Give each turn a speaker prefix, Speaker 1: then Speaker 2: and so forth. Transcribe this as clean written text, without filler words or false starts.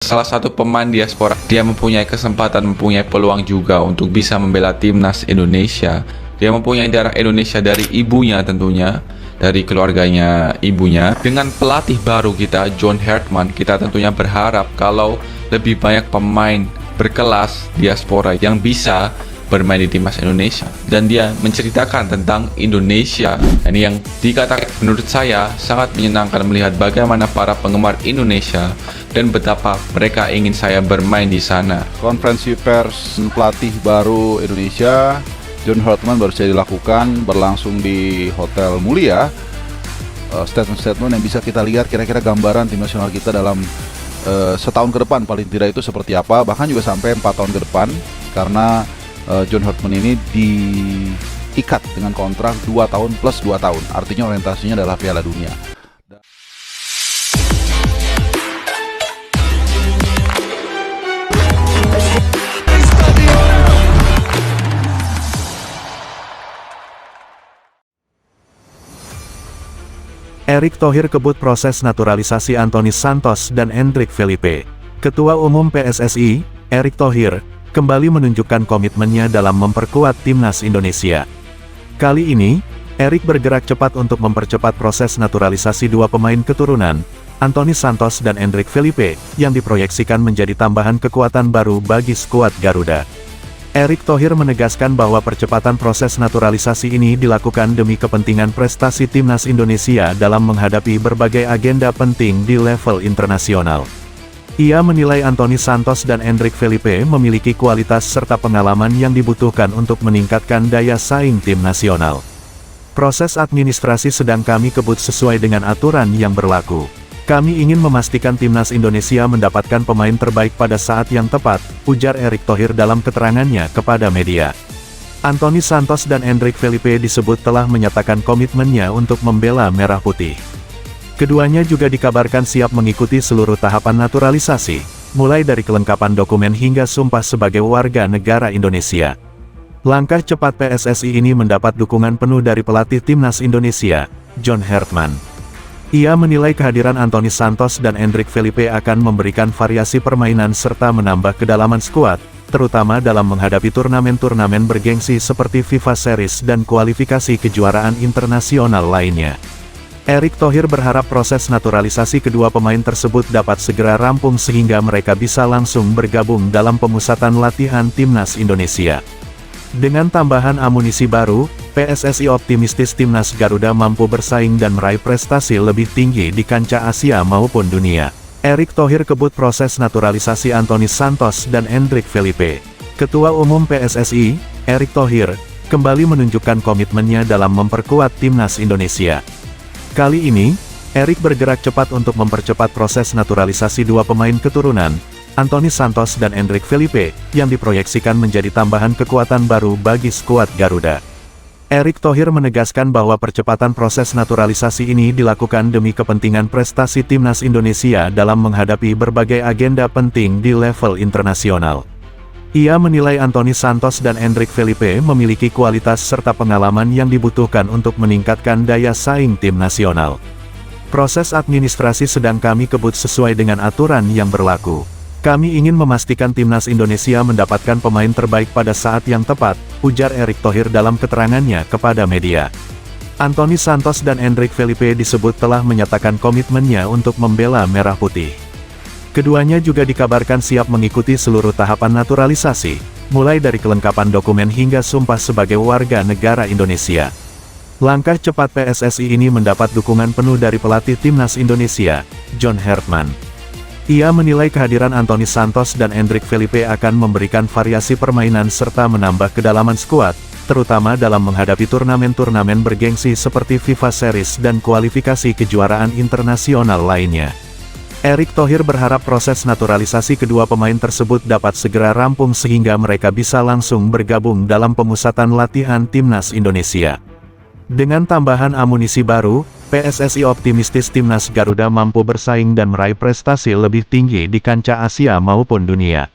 Speaker 1: salah satu pemain diaspora, dia mempunyai kesempatan, mempunyai peluang juga untuk bisa membela timnas Indonesia. Dia mempunyai darah Indonesia dari ibunya tentunya, dari keluarganya ibunya. Dengan pelatih baru kita, John Hartman, kita tentunya berharap kalau lebih banyak pemain berkelas diaspora yang bisa bermain di timnas Indonesia. Dan dia menceritakan tentang Indonesia. Ini yang dikatakan menurut saya sangat menyenangkan melihat bagaimana para penggemar Indonesia dan betapa mereka ingin saya bermain di sana.
Speaker 2: Konferensi pers pelatih baru Indonesia John Hartman baru saja dilakukan, berlangsung di Hotel Mulia. Statement-statement yang bisa kita lihat kira-kira gambaran tim nasional kita dalam setahun ke depan paling tidak itu seperti apa, bahkan juga sampai 4 tahun ke depan, karena John Hartman ini diikat dengan kontrak 2 tahun plus 2 tahun, artinya orientasinya adalah Piala Dunia.
Speaker 3: Erick Thohir kebut proses naturalisasi Anthony Santos dan Endrick Felipe. Ketua Umum PSSI, Erick Thohir, kembali menunjukkan komitmennya dalam memperkuat timnas Indonesia. Kali ini, Erick bergerak cepat untuk mempercepat proses naturalisasi dua pemain keturunan, Anthony Santos dan Endrick Felipe, yang diproyeksikan menjadi tambahan kekuatan baru bagi skuad Garuda. Erick Thohir menegaskan bahwa percepatan proses naturalisasi ini dilakukan demi kepentingan prestasi timnas Indonesia dalam menghadapi berbagai agenda penting di level internasional. Ia menilai Anthony Santos dan Endrick Felipe memiliki kualitas serta pengalaman yang dibutuhkan untuk meningkatkan daya saing tim nasional. Proses administrasi sedang kami kebut sesuai dengan aturan yang berlaku. Kami ingin memastikan timnas Indonesia mendapatkan pemain terbaik pada saat yang tepat, ujar Erick Thohir dalam keterangannya kepada media. Anthony Santos dan Endrick Felipe disebut telah menyatakan komitmennya untuk membela Merah Putih. Keduanya juga dikabarkan siap mengikuti seluruh tahapan naturalisasi, mulai dari kelengkapan dokumen hingga sumpah sebagai warga negara Indonesia. Langkah cepat PSSI ini mendapat dukungan penuh dari pelatih timnas Indonesia, John Hartman. Ia menilai kehadiran Anthony Santos dan Endrick Felipe akan memberikan variasi permainan serta menambah kedalaman skuad, terutama dalam menghadapi turnamen-turnamen bergengsi seperti FIFA Series dan kualifikasi kejuaraan internasional lainnya. Erick Thohir berharap proses naturalisasi kedua pemain tersebut dapat segera rampung sehingga mereka bisa langsung bergabung dalam pemusatan latihan timnas Indonesia. Dengan tambahan amunisi baru, PSSI optimistis timnas Garuda mampu bersaing dan meraih prestasi lebih tinggi di kancah Asia maupun dunia. Erick Thohir kebut proses naturalisasi Anthony Santos dan Endrick Felipe. Ketua Umum PSSI, Erick Thohir, kembali menunjukkan komitmennya dalam memperkuat timnas Indonesia. Kali ini, Erick bergerak cepat untuk mempercepat proses naturalisasi dua pemain keturunan, Anthony Santos dan Endrick Felipe, yang diproyeksikan menjadi tambahan kekuatan baru bagi skuad Garuda. Erick Thohir menegaskan bahwa percepatan proses naturalisasi ini dilakukan demi kepentingan prestasi timnas Indonesia dalam menghadapi berbagai agenda penting di level internasional. Ia menilai Anthony Santos dan Endrick Felipe memiliki kualitas serta pengalaman yang dibutuhkan untuk meningkatkan daya saing tim nasional. Proses administrasi sedang kami kebut sesuai dengan aturan yang berlaku. Kami ingin memastikan timnas Indonesia mendapatkan pemain terbaik pada saat yang tepat, ujar Erick Thohir dalam keterangannya kepada media. Anthony Santos dan Endrick Felipe disebut telah menyatakan komitmennya untuk membela Merah Putih. Keduanya juga dikabarkan siap mengikuti seluruh tahapan naturalisasi, mulai dari kelengkapan dokumen hingga sumpah sebagai warga negara Indonesia. Langkah cepat PSSI ini mendapat dukungan penuh dari pelatih timnas Indonesia, John Hartman. Ia menilai kehadiran Anthony Santos dan Endrick Felipe akan memberikan variasi permainan serta menambah kedalaman skuad, terutama dalam menghadapi turnamen-turnamen bergengsi seperti FIFA Series dan kualifikasi kejuaraan internasional lainnya. Erick Thohir berharap proses naturalisasi kedua pemain tersebut dapat segera rampung sehingga mereka bisa langsung bergabung dalam pemusatan latihan timnas Indonesia. Dengan tambahan amunisi baru, PSSI optimistis timnas Garuda mampu bersaing dan meraih prestasi lebih tinggi di kancah Asia maupun dunia.